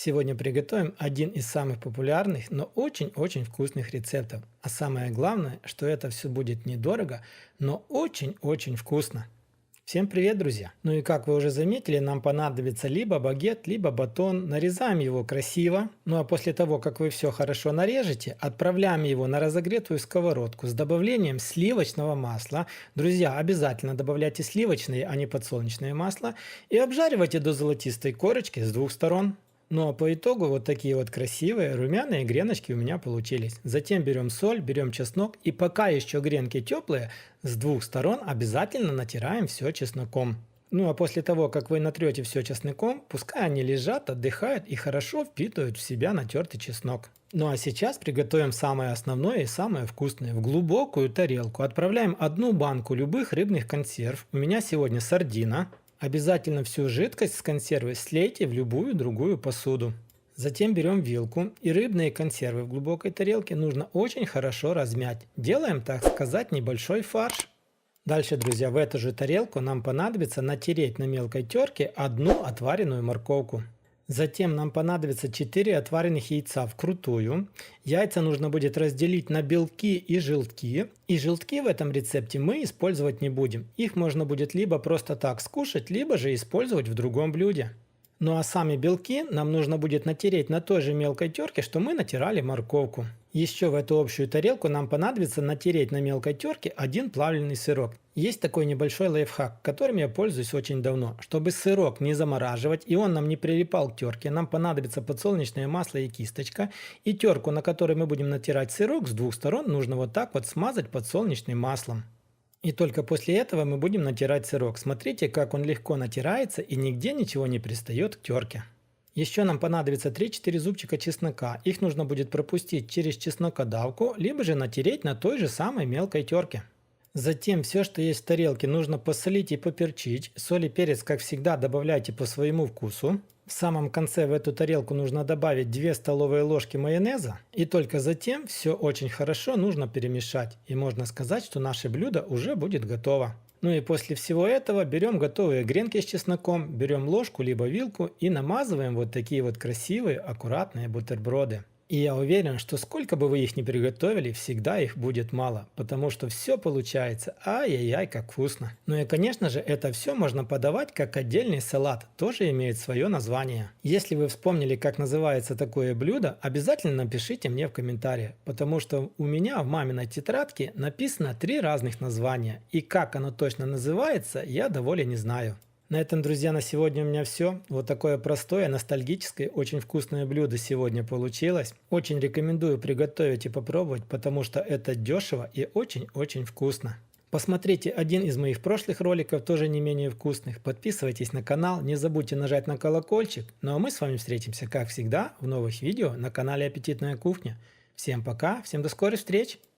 Сегодня приготовим один из самых популярных, но очень-очень вкусных рецептов. А самое главное, что это все будет недорого, но очень-очень вкусно. Всем привет, друзья! Ну и как вы уже заметили, нам понадобится либо багет, либо батон. Нарезаем его красиво. Ну а после того, как вы все хорошо нарежете, отправляем его на разогретую сковородку с добавлением сливочного масла. Друзья, обязательно добавляйте сливочное, а не подсолнечное масло. И обжаривайте до золотистой корочки с двух сторон. Ну а по итогу вот такие вот красивые румяные греночки у меня получились. Затем берем соль, берем чеснок, и пока еще гренки теплые, с двух сторон обязательно натираем все чесноком. Ну а после того, как вы натрете все чесноком, пускай они лежат, отдыхают и хорошо впитывают в себя натертый чеснок. Ну а сейчас приготовим самое основное и самое вкусное. В глубокую тарелку отправляем одну банку любых рыбных консерв. У меня сегодня сардина. Обязательно всю жидкость с консервы слейте в любую другую посуду. Затем берем вилку и рыбные консервы в глубокой тарелке нужно очень хорошо размять. Делаем, так сказать, небольшой фарш. Дальше, друзья, в эту же тарелку нам понадобится натереть на мелкой терке одну отваренную морковку. Затем нам понадобится 4 отваренных яйца вкрутую. Яйца нужно будет разделить на белки и желтки. И желтки в этом рецепте мы использовать не будем. Их можно будет либо просто так скушать, либо же использовать в другом блюде. Ну а сами белки нам нужно будет натереть на той же мелкой терке, что мы натирали морковку. Еще в эту общую тарелку нам понадобится натереть на мелкой терке один плавленый сырок. Есть такой небольшой лайфхак, которым я пользуюсь очень давно. Чтобы сырок не замораживать и он нам не прилипал к терке, нам понадобится подсолнечное масло и кисточка. И терку, на которой мы будем натирать сырок, с двух сторон нужно вот так вот смазать подсолнечным маслом. И только после этого мы будем натирать сырок. Смотрите, как он легко натирается и нигде ничего не пристает к терке. Еще нам понадобится 3-4 зубчика чеснока. Их нужно будет пропустить через чеснокодавку, либо же натереть на той же самой мелкой терке. Затем все, что есть в тарелке, нужно посолить и поперчить. Соль и перец, как всегда, добавляйте по своему вкусу. В самом конце в эту тарелку нужно добавить 2 столовые ложки майонеза. И только затем все очень хорошо нужно перемешать. И можно сказать, что наше блюдо уже будет готово. Ну и после всего этого берем готовые гренки с чесноком, берем ложку либо вилку и намазываем вот такие вот красивые, аккуратные бутерброды. И я уверен, что сколько бы вы их ни приготовили, всегда их будет мало, потому что все получается ай-яй-яй, как вкусно. Ну и конечно же, это все можно подавать как отдельный салат, тоже имеет свое название. Если вы вспомнили, как называется такое блюдо, обязательно напишите мне в комментариях, потому что у меня в маминой тетрадке написано 3 разных названия, и как оно точно называется, я довольно не знаю. На этом, друзья, на сегодня у меня все. Вот такое простое, ностальгическое, очень вкусное блюдо сегодня получилось. Очень рекомендую приготовить и попробовать, потому что это дешево и очень-очень вкусно. Посмотрите один из моих прошлых роликов, тоже не менее вкусных. Подписывайтесь на канал, не забудьте нажать на колокольчик. Ну а мы с вами встретимся, как всегда, в новых видео на канале Аппетитная кухня. Всем пока, всем до скорых встреч!